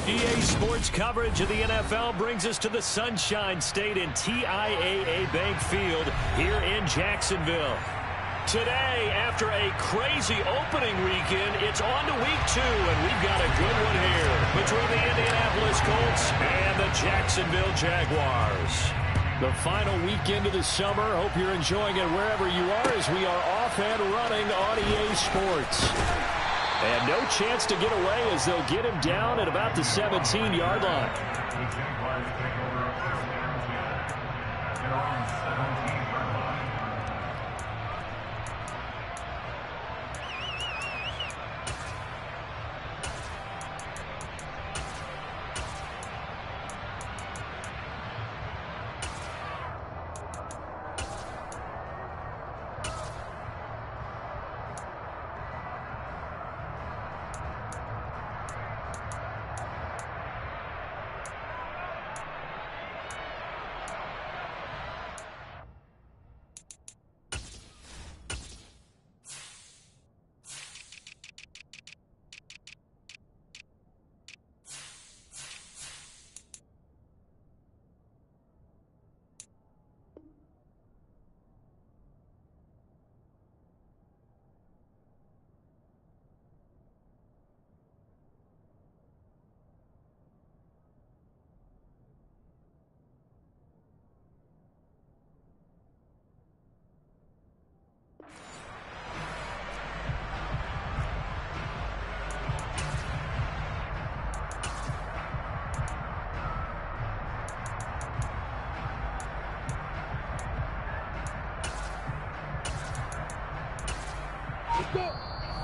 EA Sports coverage of the NFL brings us to the Sunshine State in TIAA Bank Field here in Jacksonville. Today, after a crazy opening weekend, it's on to week 2, and we've got a good one here between the Indianapolis Colts and the Jacksonville Jaguars. The final weekend of the summer. Hope you're enjoying it wherever you are as we are off and running on EA Sports. And no chance to get away as they'll get him down at about the 17-yard line.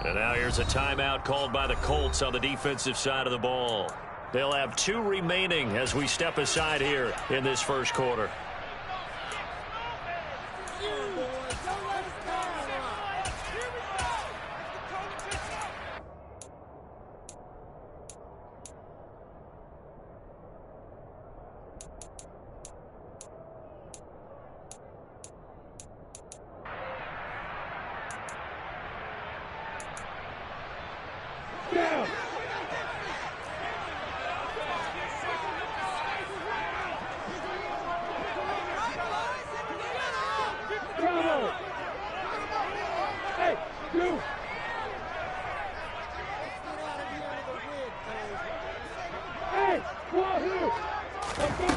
And now here's a timeout called by the Colts on the defensive side of the ball. They'll have 2 remaining as we step aside here in this first quarter.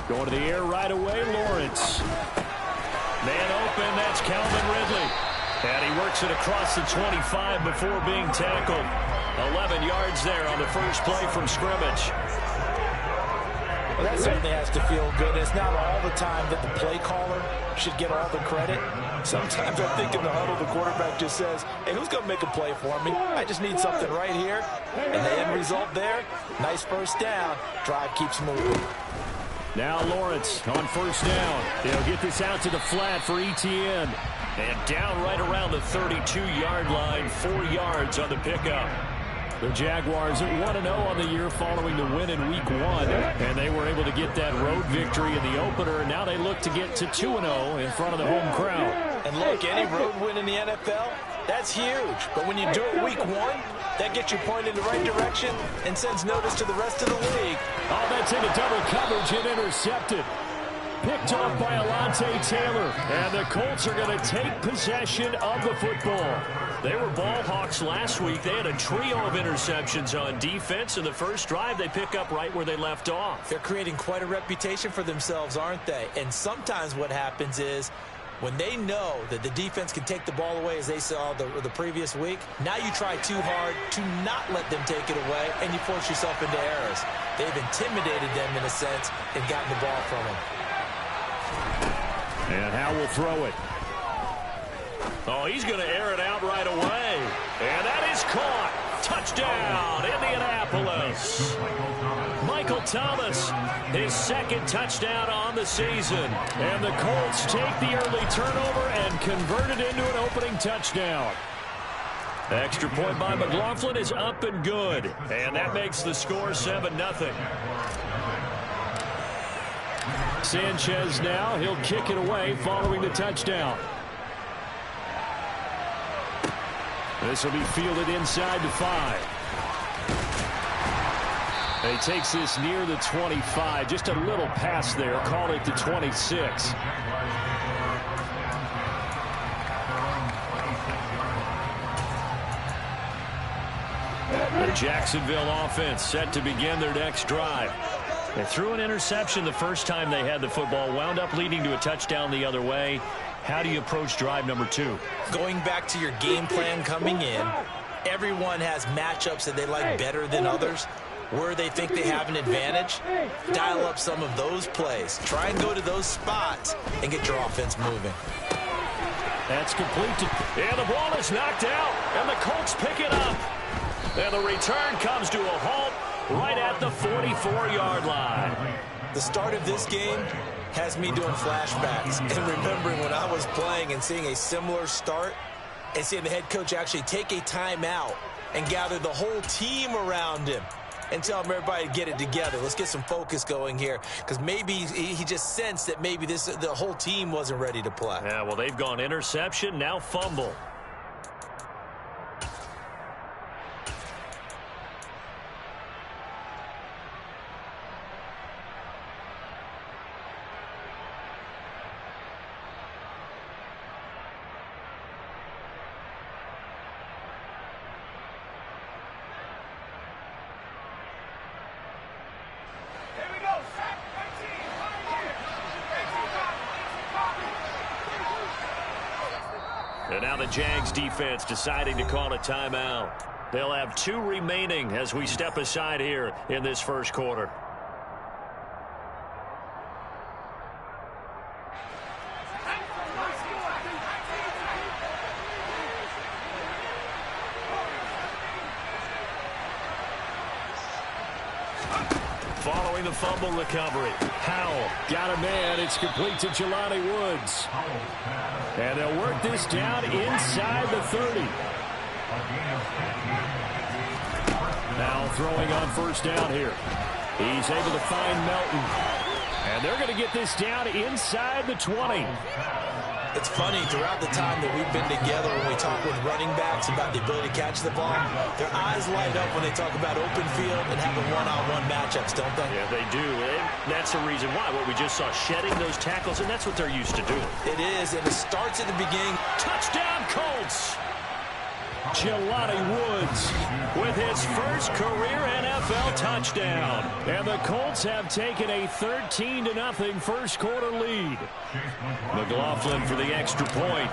Going to the air right away, Lawrence. Man open, that's Calvin Ridley. And he works it across the 25 before being tackled. 11 yards there on the first play from scrimmage. Well, that certainly has to feel good. It's not all the time that the play caller should get all the credit. Sometimes I think in the huddle, the quarterback just says, hey, who's going to make a play for me? I just need something right here. And the end result there, nice first down. Drive keeps moving. Now Lawrence on first down. They'll get this out to the flat for Etienne. And down right around the 32-yard line, 4 yards on the pickup. The Jaguars at 1-0 on the year following the win in Week 1. And they were able to get that road victory in the opener. Now they look to get to 2-0 in front of the home crowd. And look, any road win in the NFL, that's huge. But when you do it Week 1, that gets you pointed in the right direction and sends notice to the rest of the league. Oh, that's into double coverage and intercepted. Picked off by Alontae Taylor. And the Colts are going to take possession of the football. They were ball hawks last week. They had a trio of interceptions on defense. In the first drive, they pick up right where they left off. They're creating quite a reputation for themselves, aren't they? And sometimes what happens is when they know that the defense can take the ball away, as they saw the previous week, now you try too hard to not let them take it away, and you force yourself into errors. They've intimidated them in a sense and gotten the ball from them. And Howe will throw it. Oh, he's going to air it out right away. And that is caught. Touchdown, Indianapolis. Michael Thomas, his second touchdown on the season. And the Colts take the early turnover and convert it into an opening touchdown. Extra point by McLaughlin is up and good. And that makes the score 7-0. Sanchez now, he'll kick it away following the touchdown. This will be fielded inside the 5. And he takes this near the 25. Just a little pass there. Call it the 26. The Jacksonville offense set to begin their next drive. They threw an interception the first time they had the football, wound up leading to a touchdown the other way. How do you approach drive number 2? Going back to your game plan coming in, everyone has matchups that they like better than others. Where they think they have an advantage, dial up some of those plays. Try and go to those spots and get your offense moving. That's complete. And the ball is knocked out, and the Colts pick it up. And the return comes to a halt right at the 44-yard line. The start of this game has me doing flashbacks and remembering when I was playing and seeing a similar start and seeing the head coach actually take a timeout and gather the whole team around him and tell everybody to get it together. Let's get some focus going here, because maybe he just sensed that maybe the whole team wasn't ready to play. Yeah, well, they've gone interception, now fumble. And now the Jags defense deciding to call a timeout. They'll have 2 remaining as we step aside here in this first quarter. Following the fumble recovery, Howell got a man. It's complete to Jelani Woods. And they'll work this down inside the 30. Now throwing on first down here. He's able to find Melton. And they're going to get this down inside the 20. It's funny, throughout the time that we've been together, when we talk with running backs about the ability to catch the ball, their eyes light up when they talk about open field and having one-on-one matchups, don't they? Yeah, they do. And that's the reason why. What we just saw, shedding those tackles, and that's what they're used to doing. It is, and it starts at the beginning. Touchdown, Colts! Jelani Woods with his first career NFL touchdown. And the Colts have taken a 13-0 first quarter lead. McLaughlin for the extra point.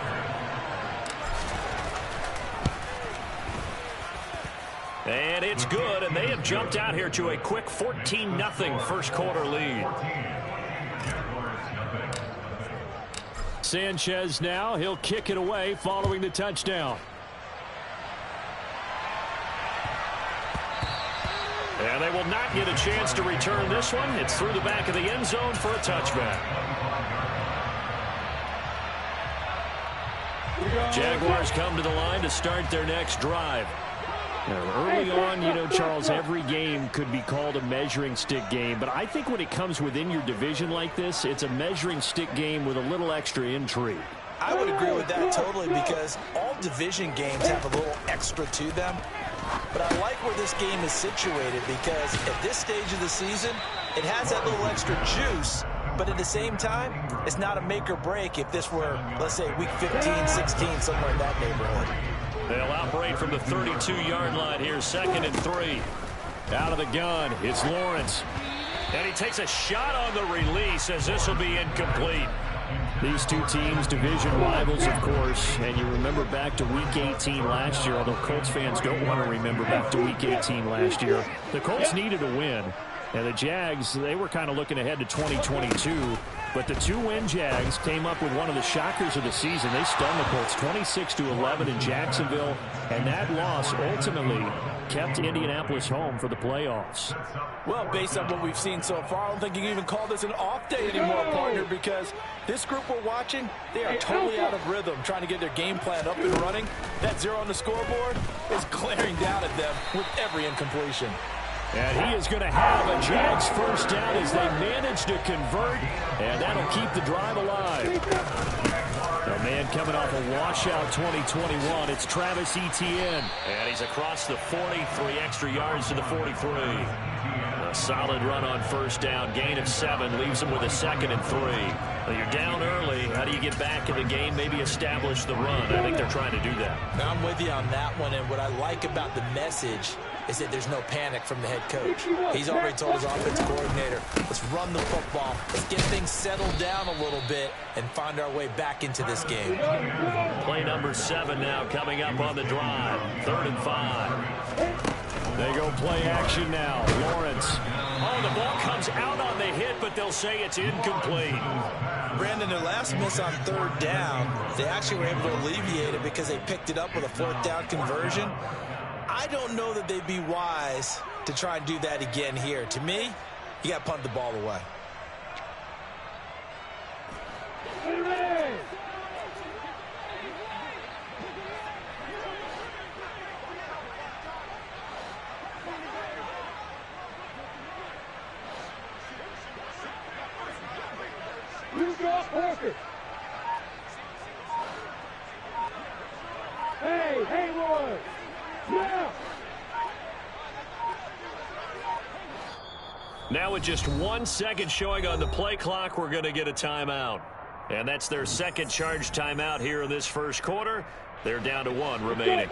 And it's good, and they have jumped out here to a quick 14-0 first quarter lead. Sanchez now, he'll kick it away following the touchdown. And they will not get a chance to return this one. It's through the back of the end zone for a touchback. Jaguars come to the line to start their next drive. Now, early on, you know, Charles, every game could be called a measuring stick game. But I think when it comes within your division like this, it's a measuring stick game with a little extra intrigue. I would agree with that totally, because all division games have a little extra to them. But I like where this game is situated, because at this stage of the season, it has that little extra juice. But at the same time, it's not a make or break if this were, let's say, week 15, 16, somewhere in that neighborhood. They'll operate from the 32-yard line here, 2nd and 3. Out of the gun, it's Lawrence. And he takes a shot on the release as this will be incomplete. These two teams, division rivals, of course, and you remember back to Week 18 last year, although Colts fans don't want to remember back to Week 18 last year. The Colts needed a win, and the Jags, they were kind of looking ahead to 2022, but the 2-win Jags came up with one of the shockers of the season. They stunned the Colts 26-11 in Jacksonville, and that loss ultimately kept Indianapolis home for the playoffs. Well, based on what we've seen so far, I don't think you can even call this an off day anymore, partner, because this group we're watching, they are totally out of rhythm, trying to get their game plan up and running. That 0 on the scoreboard is glaring down at them with every incompletion. And he is going to have a Jags first down as they manage to convert, and that'll keep the drive alive. A man coming off a washout 2021, it's Travis Etienne. And he's across the 40, 3 extra yards to the 43. Solid run on first down. Gain of 7 leaves them with a 2nd and 3. Well, you're down early. How do you get back in the game? Maybe establish the run. I think they're trying to do that. I'm with you on that one, and what I like about the message is that there's no panic from the head coach. He's already told his offensive coordinator, let's run the football, let's get things settled down a little bit and find our way back into this game. Play number 7 now coming up on the drive. 3rd and 5. They go play action now. Lawrence. Oh, the ball comes out on the hit, but they'll say it's incomplete. Brandon, their last miss on 3rd down, they actually were able to alleviate it because they picked it up with a 4th down conversion. I don't know that they'd be wise to try and do that again here. To me, you got to punt the ball away. Hey, Roy! Yeah! Now with just 1 second showing on the play clock, we're going to get a timeout. And that's their second charge timeout here in this first quarter. They're down to 1 remaining.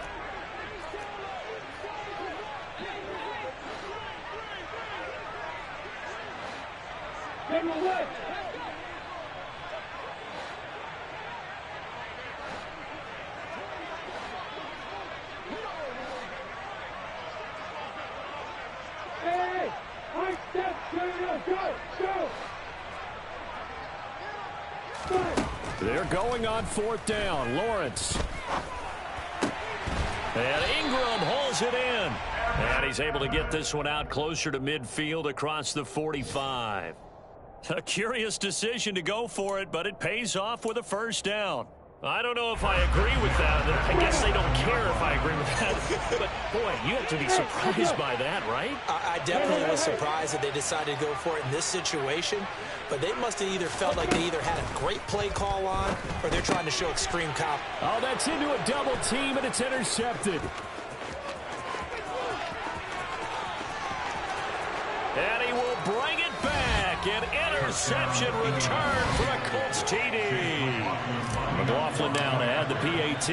They're going on 4th down. Lawrence. And Ingram hauls it in. And he's able to get this one out closer to midfield across the 45. A curious decision to go for it, but it pays off with a 1st down. I don't know if I agree with that. I guess they don't care if I agree with that. But, boy, you have to be surprised by that, right? I definitely was surprised that they decided to go for it in this situation. But they must have either felt like they either had a great play call on or they're trying to show extreme confidence. Oh, that's into a double team, and it's intercepted. And he will bring it back. An interception return for a Colts TD. McLaughlin now to add the PAT.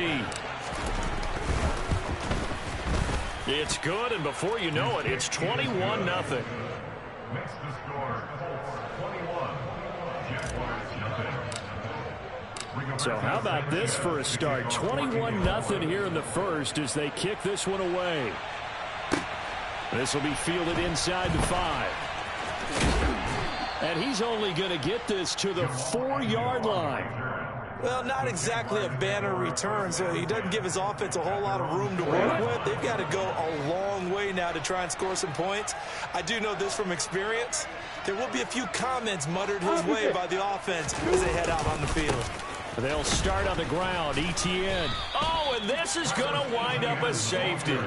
It's good, and before you know it, it's 21-0. Makes the score 21. So how about this for a start? 21-0 here in the first as they kick this one away. This will be fielded inside the 5. And he's only going to get this to the 4-yard line. Well, not exactly a banner return, so he doesn't give his offense a whole lot of room to work with. They've got to go a long way now to try and score some points. I do know this from experience. There will be a few comments muttered his way by the offense as they head out on the field. They'll start on the ground. ETN. Oh, and this is going to wind up a safety.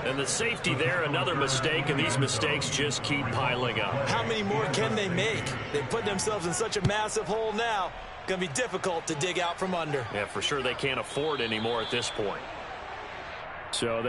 And the safety there, another mistake, and these mistakes just keep piling up. How many more can they make? They put themselves in such a massive hole now. Going to be difficult to dig out from under. Yeah, for sure they can't afford anymore at this point. So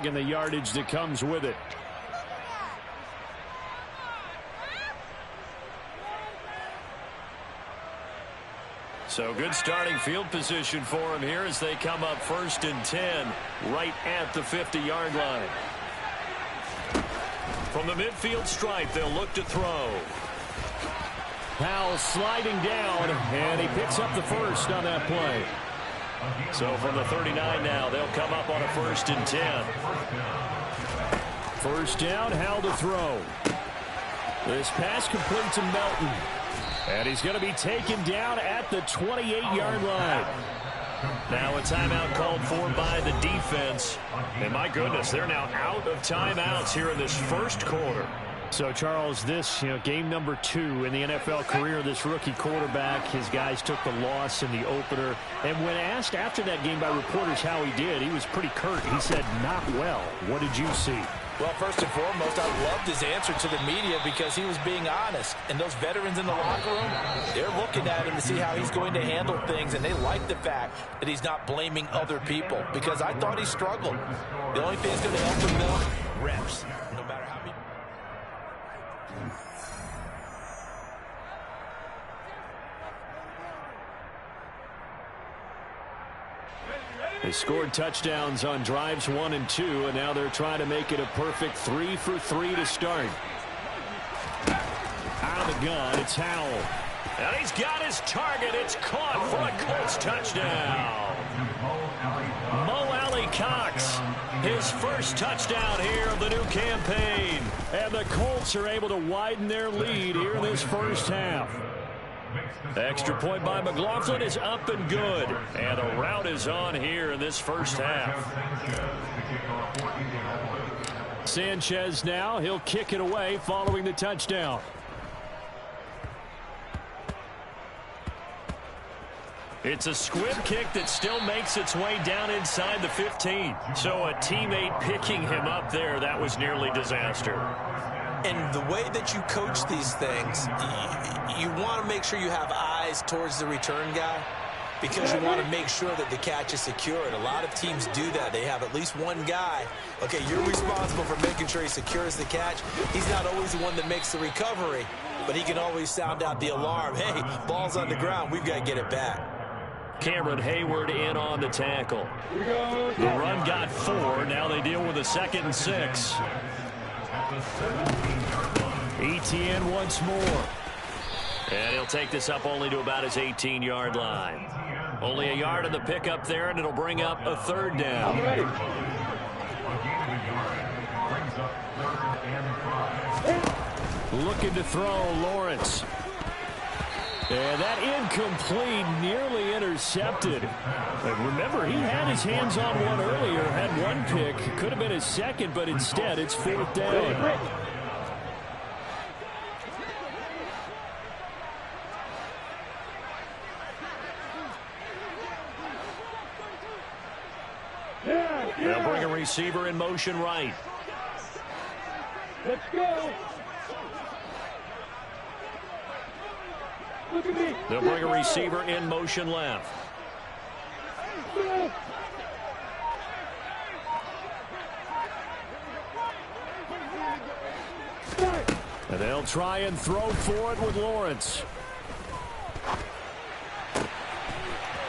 and the yardage that comes with it. So good starting field position for him here as they come up 1st and 10 right at the 50-yard line. From the midfield stripe, they'll look to throw. Powell sliding down, and he picks up the 1st on that play. So from the 39 now, they'll come up on a 1st and 10. 1st down, Howell to throw. This pass complete to Melton. And he's going to be taken down at the 28-yard line. Now a timeout called for by the defense. And my goodness, they're now out of timeouts here in this first quarter. So, Charles, this, game number 2 in the NFL career of this rookie quarterback. His guys took the loss in the opener. And when asked after that game by reporters how he did, he was pretty curt. He said, not well. What did you see? Well, first and foremost, I loved his answer to the media because he was being honest. And those veterans in the locker room, they're looking at him to see how he's going to handle things. And they like the fact that he's not blaming other people because I thought he struggled. The only thing that's going to help him, though, reps. No matter how many... They scored touchdowns on drives 1 and 2, and now they're trying to make it a perfect 3 for 3 to start. Out of the gun, it's Howell. And he's got his target. It's caught for a Colts touchdown. Mo Alley-Cox, his first touchdown here of the new campaign. And the Colts are able to widen their lead here in this first half. Extra point by McLaughlin is up and good. And a rout is on here in this first half. Sanchez now, he'll kick it away following the touchdown. It's a squib kick that still makes its way down inside the 15. So a teammate picking him up there, that was nearly disaster. And the way that you coach these things, you want to make sure you have eyes towards the return guy because you want to make sure that the catch is secure. And a lot of teams do that. They have at least one guy. Okay, you're responsible for making sure he secures the catch. He's not always the one that makes the recovery, but he can always sound out the alarm. Hey, ball's on the ground. We've got to get it back. Cameron Hayward in on the tackle. The run got 4. Now they deal with a 2nd and 6. Etienne once more. And he'll take this up only to about his 18-yard line. Only a yard in the pickup there, and it'll bring up a 3rd down. Looking to throw, Lawrence. And that incomplete, nearly intercepted. And remember, he had his hands on one earlier, had one pick. Could have been his 2nd, but instead it's 4th down. They'll bring a receiver in motion right. Let's go. Look at me. They'll bring a receiver in motion left. And they'll try and throw for it with Lawrence.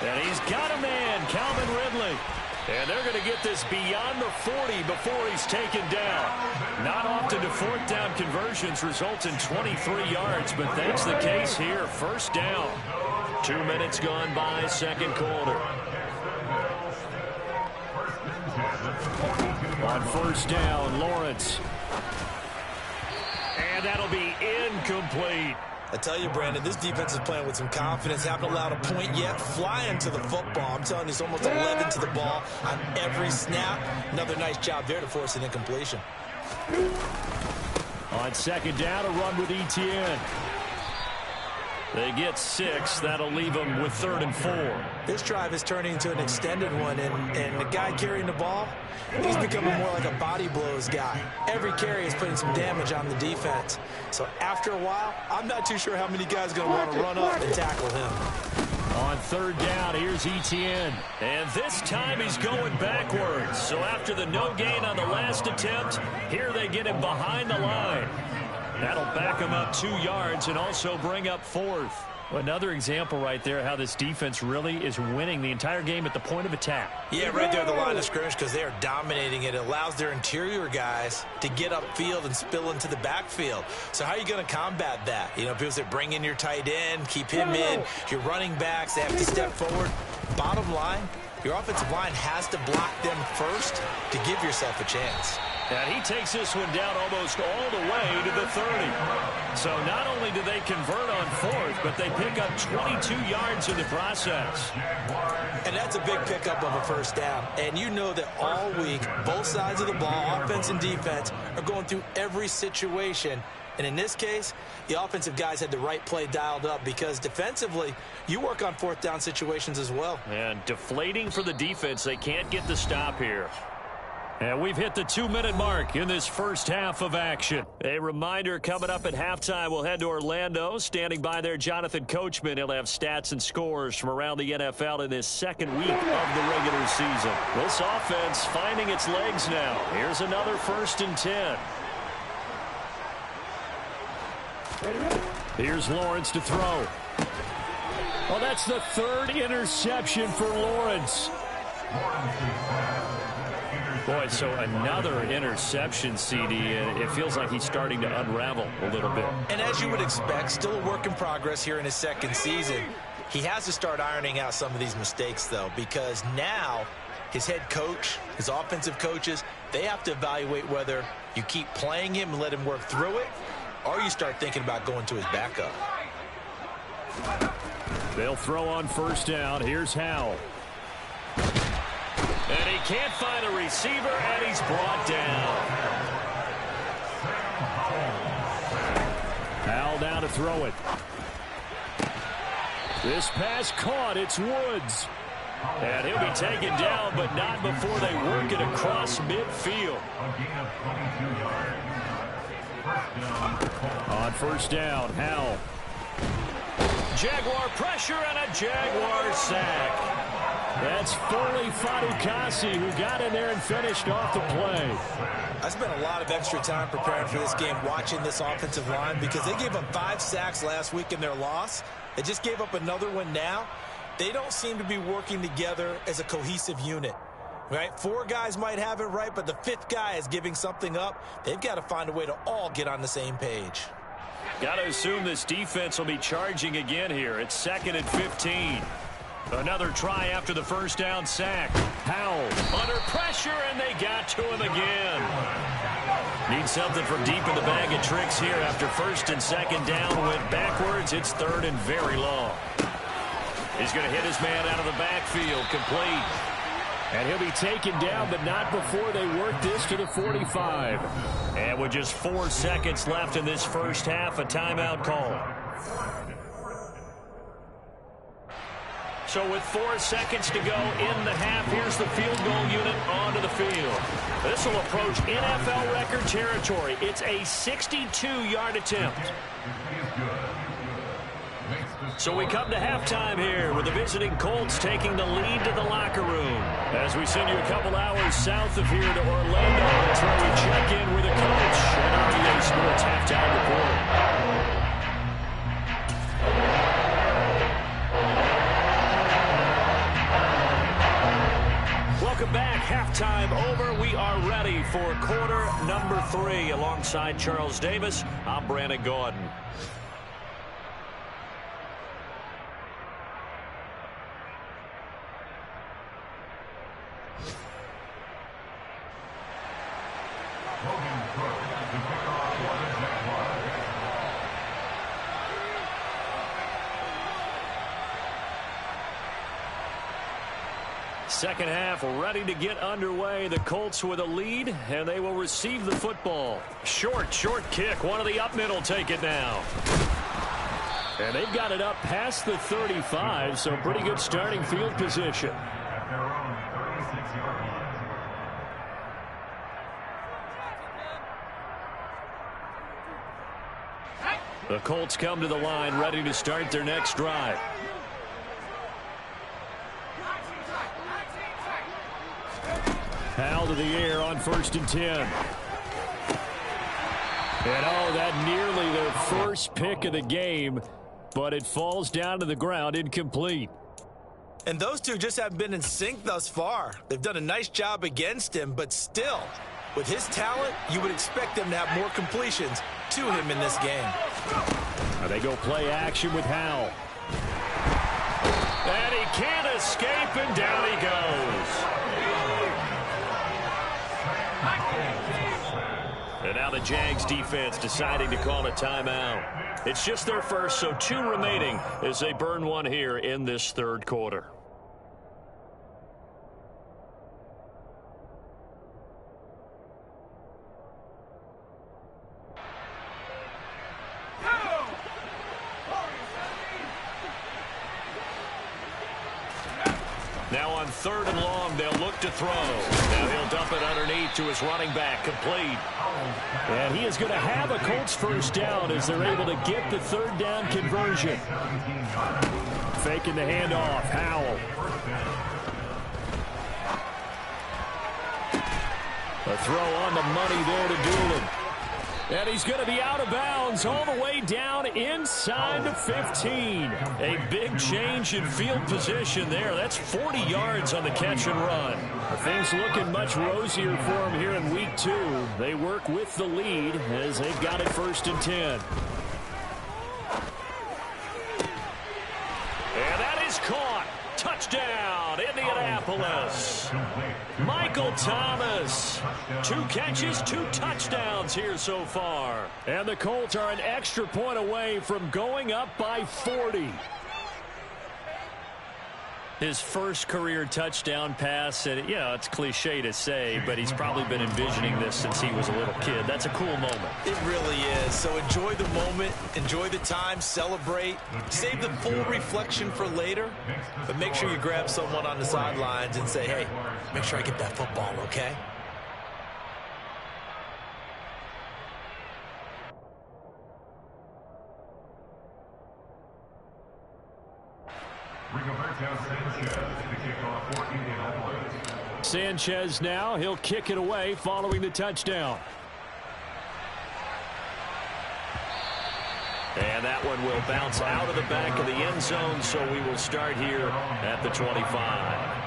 And he's got a man, Calvin Ridley. And they're going to get this beyond the 40 before he's taken down. Not often do 4th down conversions result in 23 yards, but that's the case here. 1st down. 2 minutes gone by, 2nd quarter. On 1st down, Lawrence. And that'll be incomplete. I tell you, Brandon, this defense is playing with some confidence. Haven't allowed a point yet. Flying to the football. I'm telling you, it's almost 11 to the ball on every snap. Another nice job there to force an incompletion. On 2nd down, a run with Etienne. They get 6. That'll leave them with 3rd and 4. This drive is turning into an extended one, and the guy carrying the ball, he's becoming more like a body blows guy. Every carry is putting some damage on the defense. So after a while, I'm not too sure how many guys are going to want to run up and tackle him. On 3rd down, here's Etienne. And this time he's going backwards. So after the no gain on the last attempt, here they get him behind the line. That'll back him up 2 yards and also bring up 4th. Another example right there how this defense really is winning the entire game at the point of attack. Yeah, right there at the line of scrimmage because they are dominating it. It allows their interior guys to get upfield and spill into the backfield. So how are you going to combat that? You know, people say bring in your tight end, keep him in. Your running backs, they have to step forward. Bottom line, your offensive line has to block them first to give yourself a chance. And he takes this one down almost all the way to the 30. So not only do they convert on fourth, but they pick up 22 yards in the process. And that's a big pickup of a first down. And you know that all week, both sides of the ball, offense and defense, are going through every situation. And in this case, the offensive guys had the right play dialed up because defensively, you work on fourth down situations as well. And deflating for the defense. They can't get the stop here. And we've hit the 2-minute mark in this first half of action. A reminder, coming up at halftime, we'll head to Orlando. Standing by there, Jonathan Coachman. He'll have stats and scores from around the NFL in this second week of the regular season. This offense finding its legs now. Here's another 1st and 10. Here's Lawrence to throw. Well, that's the 3rd interception for Lawrence. Boy, so another interception, CD. It feels like he's starting to unravel a little bit. And as you would expect, still a work in progress here in his second season. He has to start ironing out some of these mistakes, though, because now his head coach, his offensive coaches, they have to evaluate whether you keep playing him and let him work through it, or you start thinking about going to his backup. They'll throw on 1st down. Here's Howell. And he can't find a receiver, and he's brought down. Howell down to throw it. This pass caught. It's Woods. And he'll be taken down, but not before they work it across midfield. On 1st down, Howell. Jaguar pressure and a Jaguar sack. That's Foley Fadukasi who got in there and finished off the play. I spent a lot of extra time preparing for this game watching this offensive line because they gave up 5 sacks last week in their loss. They just gave up another one now. They don't seem to be working together as a cohesive unit. Right? 4 guys might have it right, but the 5th guy is giving something up. They've got to find a way to all get on the same page. Got to assume this defense will be charging again here. It's 2nd and 15. Another try after the 1st down sack. Howell under pressure, and they got to him again. Need something from deep in the bag of tricks here after 1st and 2nd down. Went backwards. It's 3rd and very long. He's going to hit his man out of the backfield. Complete. And he'll be taken down, but not before they work this to the 45. And with just 4 seconds left in this first half, a timeout call. So with 4 seconds to go in the half, here's the field goal unit onto the field. This will approach NFL record territory. It's a 62-yard attempt. So we come to halftime here with the visiting Colts taking the lead to the locker room. As we send you a couple hours south of here to Orlando, that's where we check in with the coach and our EA Sports halftime report. Welcome back. Halftime over. We are ready for quarter number 3. Alongside Charles Davis, I'm Brandon Gordon. Second half ready to get underway. The Colts with a lead, and they will receive the football. Short kick. One of the up middle take it now. And they've got it up past the 35, so pretty good starting field position. The Colts come to the line ready to start their next drive. Howell to the air on 1st and 10. And that nearly their first pick of the game, but it falls down to the ground incomplete. And those two just haven't been in sync thus far. They've done a nice job against him, but still, with his talent, you would expect them to have more completions to him in this game. They go play action with Howell. And he can't escape, and down he goes. And now the Jags defense deciding to call a timeout. It's just their first, so 2 remaining as they burn one here in this third quarter. Now on 3rd and long, they'll look to throw. Now he'll dump it underneath to his running back, complete. And he is going to have a Colts first down as they're able to get the 3rd down conversion. Faking the handoff, Howell. A throw on the money there to Doolin. And he's going to be out of bounds all the way down inside the 15. A big change in field position there. That's 40 yards on the catch and run. Things looking much rosier for him here in week 2. They work with the lead as they've got it 1st and 10. And that is caught. Touchdown, Indianapolis. Michael Thomas. 2 catches, 2 touchdowns here so far. And the Colts are an extra point away from going up by 40. His first career touchdown pass, and it's cliche to say, but he's probably been envisioning this since he was a little kid. That's a cool moment. It really is. So enjoy the moment, enjoy the time, celebrate, save the full reflection for later, but make sure you grab someone on the sidelines and say, hey, make sure I get that football, okay? Sanchez now, he'll kick it away following the touchdown. And that one will bounce out of the back of the end zone, so we will start here at the 25.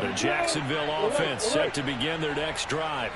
The Jacksonville offense set to begin their next drive.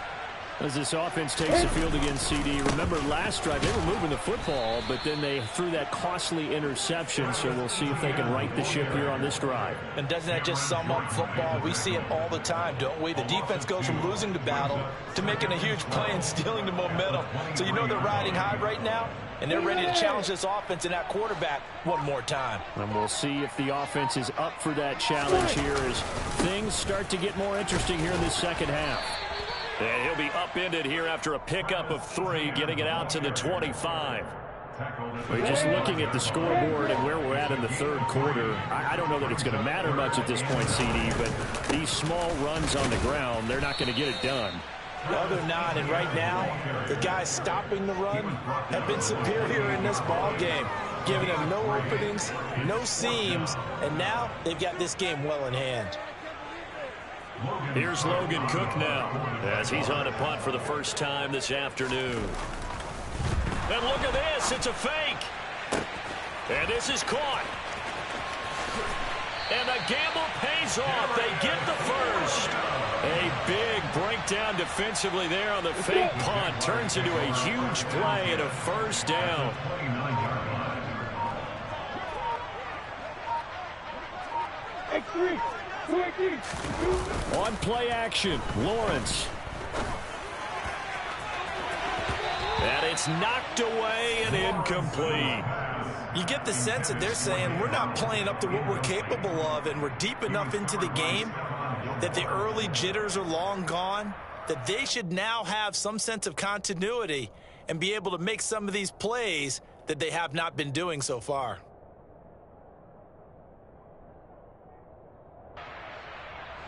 As this offense takes the field against CD, remember last drive they were moving the football, but then they threw that costly interception, so we'll see if they can right the ship here on this drive. And doesn't that just sum up football? We see it all the time, don't we? The defense goes from losing the battle to making a huge play and stealing the momentum. So you know they're riding high right now, and they're ready to challenge this offense and that quarterback one more time. And we'll see if the offense is up for that challenge here as things start to get more interesting here in this second half. And he'll be upended here after a pickup of 3, getting it out to the 25. We're just looking at the scoreboard and where we're at in the third quarter. I don't know that it's going to matter much at this point, CD, but these small runs on the ground, they're not going to get it done. No, they're not. And right now, the guys stopping the run have been superior in this ball game, giving them no openings, no seams, and now they've got this game well in hand. Here's Logan Cook now as he's on a punt for the first time this afternoon. And look at this. It's a fake. And this is caught. And the gamble pays off. They get the first. A big breakdown defensively there on the fake punt. Turns into a huge play and a first down. On play action, Lawrence. And it's knocked away and incomplete. You get the sense that they're saying we're not playing up to what we're capable of, and we're deep enough into the game that the early jitters are long gone, that they should now have some sense of continuity and be able to make some of these plays that they have not been doing so far.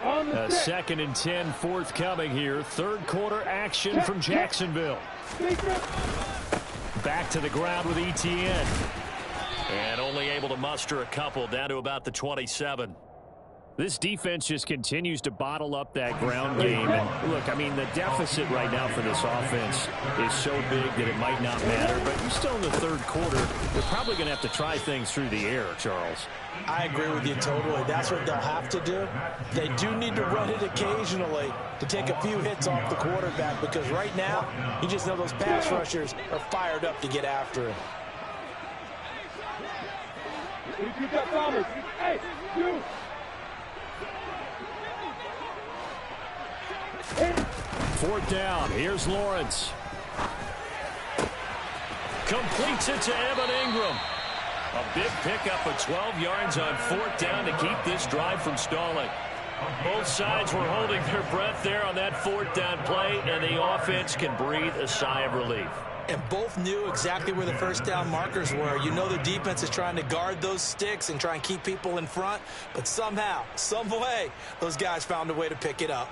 A 2nd and 10 forthcoming here. Third quarter action from Jacksonville. Back to the ground with Etienne. And only able to muster a couple down to about the 27. This defense just continues to bottle up that ground game. And look, I mean, the deficit right now for this offense is so big that it might not matter. But you're still in the third quarter. They're probably going to have to try things through the air, Charles. I agree with you totally. That's what they'll have to do. They do need to run it occasionally to take a few hits off the quarterback, because right now, you just know those pass rushers are fired up to get after him. Hey, you. Fourth down. Here's Lawrence. Completes it to Evan Ingram. A big pickup of 12 yards on fourth down to keep this drive from stalling. Both sides were holding their breath there on that fourth down play, and the offense can breathe a sigh of relief. And both knew exactly where the first down markers were. You know the defense is trying to guard those sticks and try and keep people in front, but somehow, some way, those guys found a way to pick it up.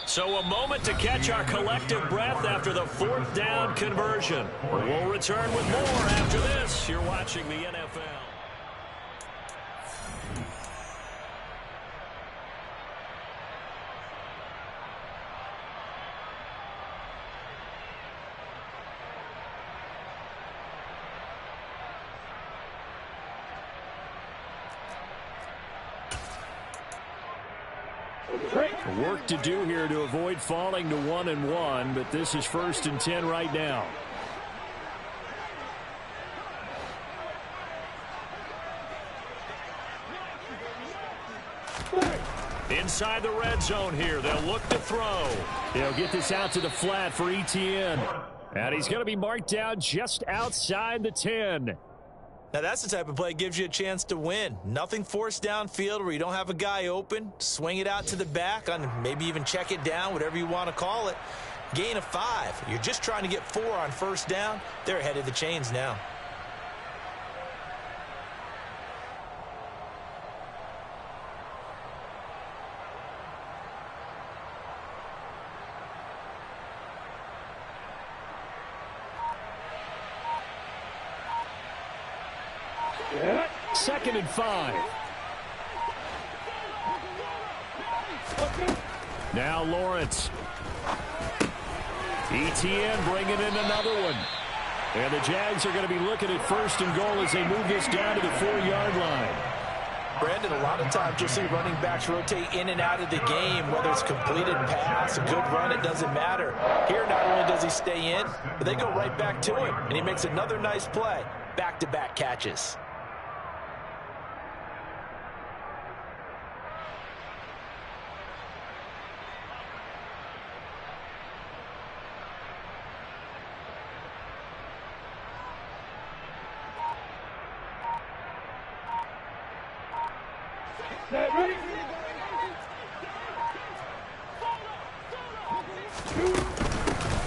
So a moment to catch our collective breath after the fourth down conversion. We'll return with more after this. You're watching the NFL. Work to do here to avoid falling to 1-1, but this is 1st and 10 right now. Inside the red zone here. They'll look to throw. They'll get this out to the flat for Etienne. And he's going to be marked down just outside the 10. Now, that's the type of play that gives you a chance to win. Nothing forced downfield where you don't have a guy open. Swing it out to the back, on maybe even check it down, whatever you want to call it. Gain of 5. You're just trying to get 4 on first down. They're ahead of the chains now. Second and 5. Now Lawrence. Etienne bringing in another one. And the Jags are going to be looking at 1st and goal as they move this down to the 4-yard line. Brandon, a lot of times you'll see running backs rotate in and out of the game, whether it's completed pass, a good run, it doesn't matter. Here, not only does he stay in, but they go right back to him, and he makes another nice play. Back-to-back catches.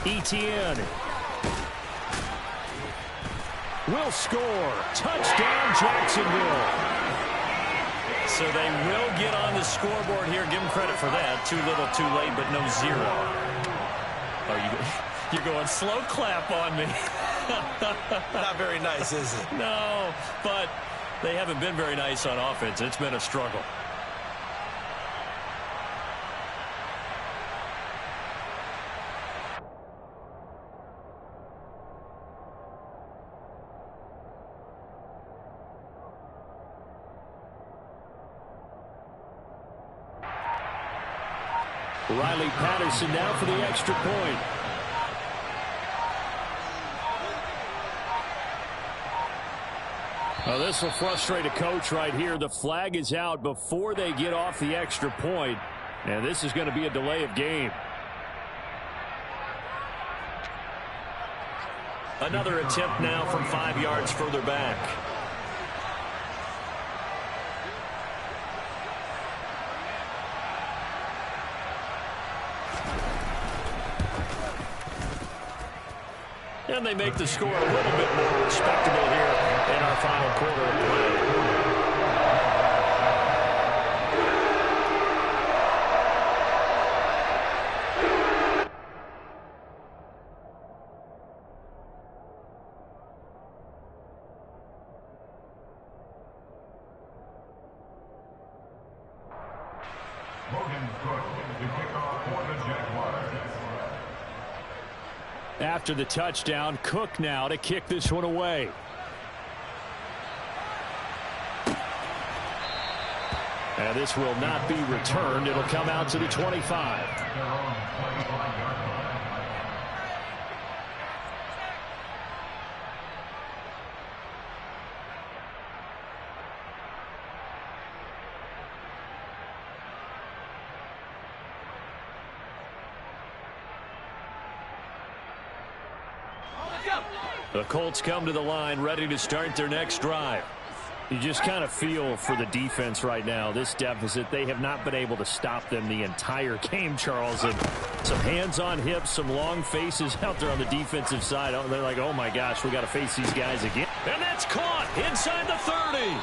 Etienne will score. Touchdown, Jacksonville. So they will get on the scoreboard here. Give them credit for that. Too little, too late, but no 0. Oh, you're going slow clap on me. Not very nice, is it? No, but they haven't been very nice on offense. It's been a struggle. Riley Patterson now for the extra point. Well, this will frustrate a coach right here. The flag is out before they get off the extra point, and this is going to be a delay of game. Another attempt now from 5 yards further back. And they make the score a little bit more respectable here in our final quarter of play. After the touchdown, Cook now to kick this one away. And this will not be returned. It'll come out to the 25. The Colts come to the line ready to start their next drive. You just kind of feel for the defense right now. This deficit, they have not been able to stop them the entire game, Charles. And some hands on hips, some long faces out there on the defensive side. They're like, oh my gosh, we got to face these guys again. And that's caught inside the 30.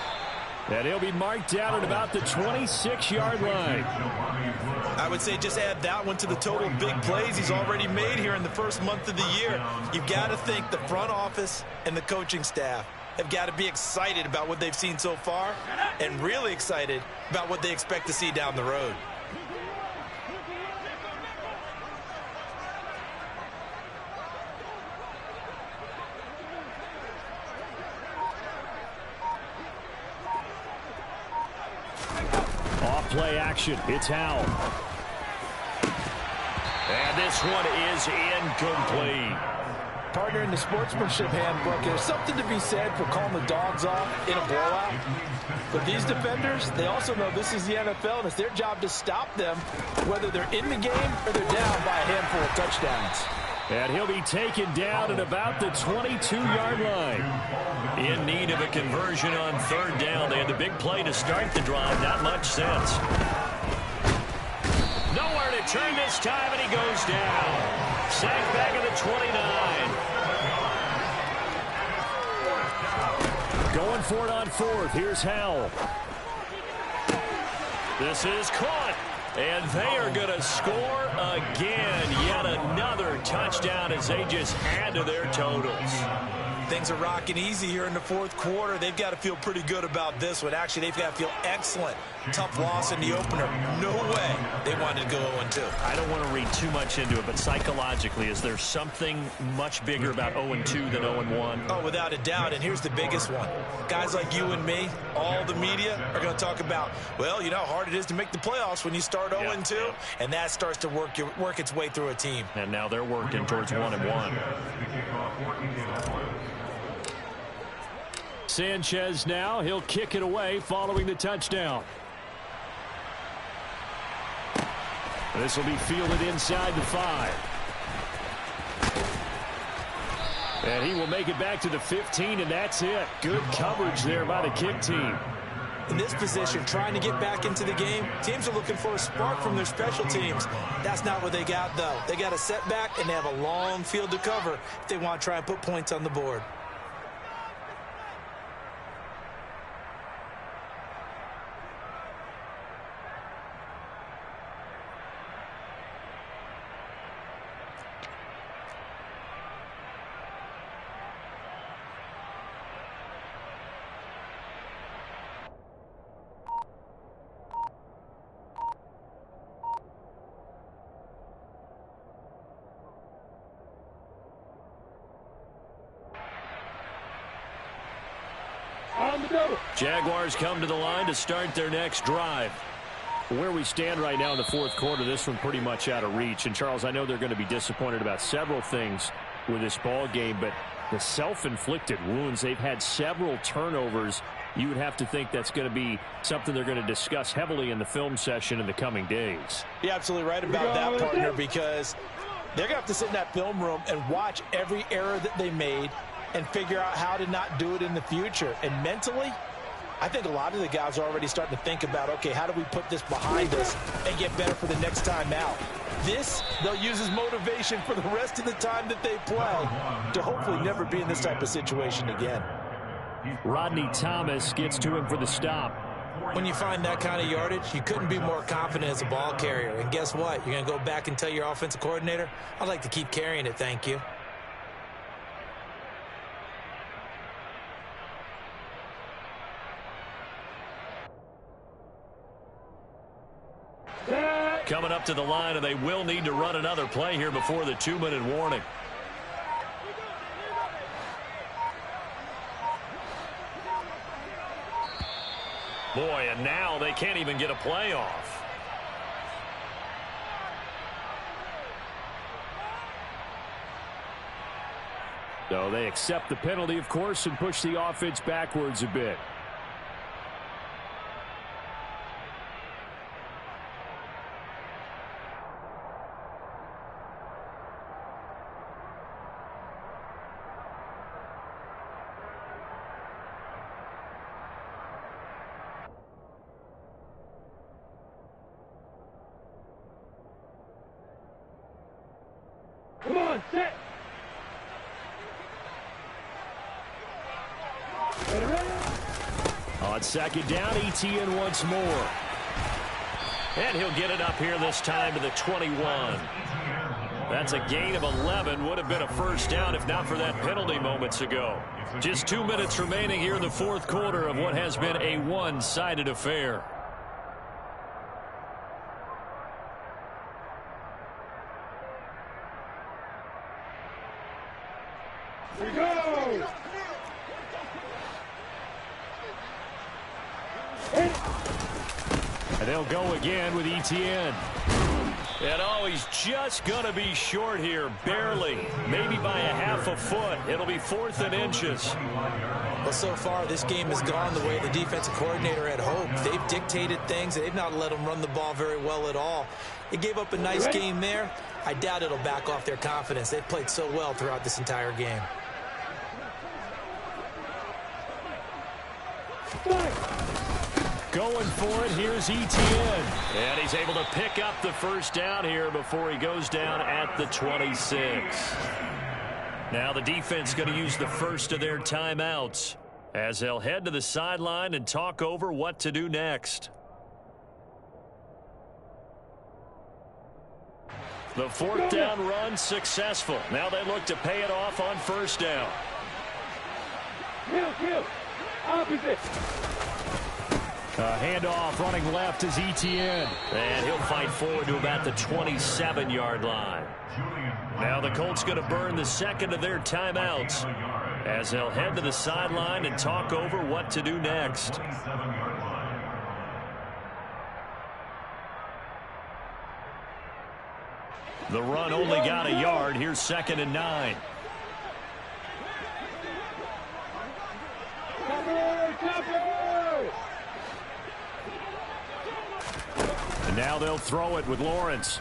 And he'll be marked down at about the 26-yard line. I would say just add that one to the total big plays he's already made here in the first month of the year. You've got to think the front office and the coaching staff have got to be excited about what they've seen so far and really excited about what they expect to see down the road. Play action. It's Howell. And this one is incomplete. Partner, in the sportsmanship handbook, there's something to be said for calling the dogs off in a blowout. But these defenders, they also know this is the NFL, and it's their job to stop them, whether they're in the game or they're down by a handful of touchdowns. And he'll be taken down at about the 22-yard line. In need of a conversion on third down. They had the big play to start the drive. Not much sense. Nowhere to turn this time, and he goes down. Sacked back at the 29. Going for it on fourth. Here's Howell. This is caught. And they are going to score again. Yet another touchdown as they just add to their totals. Things are rocking easy here in the fourth quarter. They've got to feel pretty good about this one. Actually, they've got to feel excellent. Tough loss in the opener. No way they wanted to go 0-2. I don't want to read too much into it, but psychologically, is there something much bigger about 0-2 than 0-1? Oh, without a doubt, and here's the biggest one. Guys like you and me, all the media, are going to talk about, well, you know how hard it is to make the playoffs when you start 0-2, and that starts to work its way through a team. And now they're working towards 1-1. Sanchez now, he'll kick it away following the touchdown. This will be fielded inside the 5. And he will make it back to the 15, and that's it. Good coverage there by the kick team. In this position, trying to get back into the game, teams are looking for a spark from their special teams. That's not what they got, though. They got a setback, and they have a long field to cover if they want to try and put points on the board. Jaguars come to the line to start their next drive. Where we stand right now in the fourth quarter, this one pretty much out of reach. And, Charles, I know they're going to be disappointed about several things with this ball game, but the self-inflicted wounds, they've had several turnovers. You would have to think that's going to be something they're going to discuss heavily in the film session in the coming days. You're absolutely right about that, partner, because they're going to have to sit in that film room and watch every error that they made and figure out how to not do it in the future. And mentally, I think a lot of the guys are already starting to think about, okay, how do we put this behind us and get better for the next time out? This, they'll use as motivation for the rest of the time that they play to hopefully never be in this type of situation again. Rodney Thomas gets to him for the stop. When you find that kind of yardage, you couldn't be more confident as a ball carrier. And guess what? You're going to go back and tell your offensive coordinator, I'd like to keep carrying it, thank you. Coming up to the line, and they will need to run another play here before the 2-minute warning. Boy, and now they can't even get a play off. So they accept the penalty, of course, and push the offense backwards a bit. Come on, set. On second down, ETN once more. And he'll get it up here this time to the 21. That's a gain of 11. Would have been a first down if not for that penalty moments ago. Just 2 minutes remaining here in the fourth quarter of what has been a one-sided affair. Here we go. And they'll go again with ETN. And oh, he's just going to be short here, barely, maybe by a half a foot. It'll be 4th and inches. Well, so far, this game has gone the way the defensive coordinator had hoped. They've dictated things. They've not let them run the ball very well at all. They gave up a nice game there. I doubt it'll back off their confidence. They've played so well throughout this entire game. Going for it, here's ETN. And he's able to pick up the first down here before he goes down at the 26. Now the defense going to use the first of their timeouts as they'll head to the sideline and talk over what to do next. The 4th down run successful. Now they look to pay it off on first down. Kill. Opposite. Handoff running left is ETN. And he'll fight forward to about the 27-yard line. Now the Colts going to burn the second of their timeouts as they'll head to the sideline and talk over what to do next. The run only got a yard. Here's 2nd and 9. And now they'll throw it with Lawrence.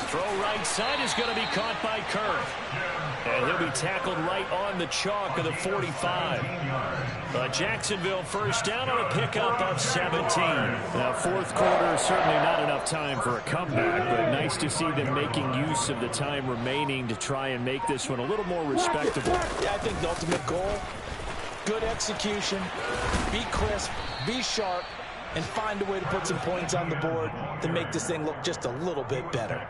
Throw right side is going to be caught by Kirk. And he'll be tackled right on the chalk of the 45. Jacksonville first down on a pickup of 17. Now, fourth quarter, certainly not enough time for a comeback, but nice to see them making use of the time remaining to try and make this one a little more respectable. Yeah, I think the ultimate goal, good execution, be crisp, be sharp, and find a way to put some points on the board to make this thing look just a little bit better.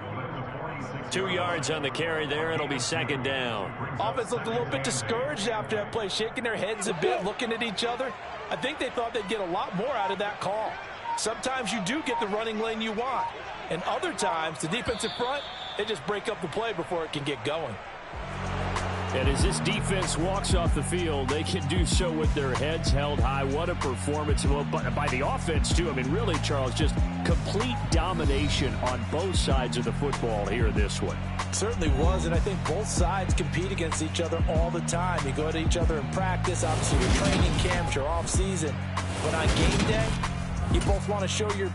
2 yards on the carry there. It'll be 2nd down. Offense looked a little bit discouraged after that play, shaking their heads a bit, looking at each other. I think they thought they'd get a lot more out of that call. Sometimes you do get the running lane you want, and other times the defensive front, they just break up the play before it can get going. And as this defense walks off the field, they can do so with their heads held high. What a performance by the offense, too. I mean, really, Charles, just complete domination on both sides of the football here in this one. Certainly was, and I think both sides compete against each other all the time. You go to each other in practice, obviously your training camps, your off-season. But on game day, you both want to show your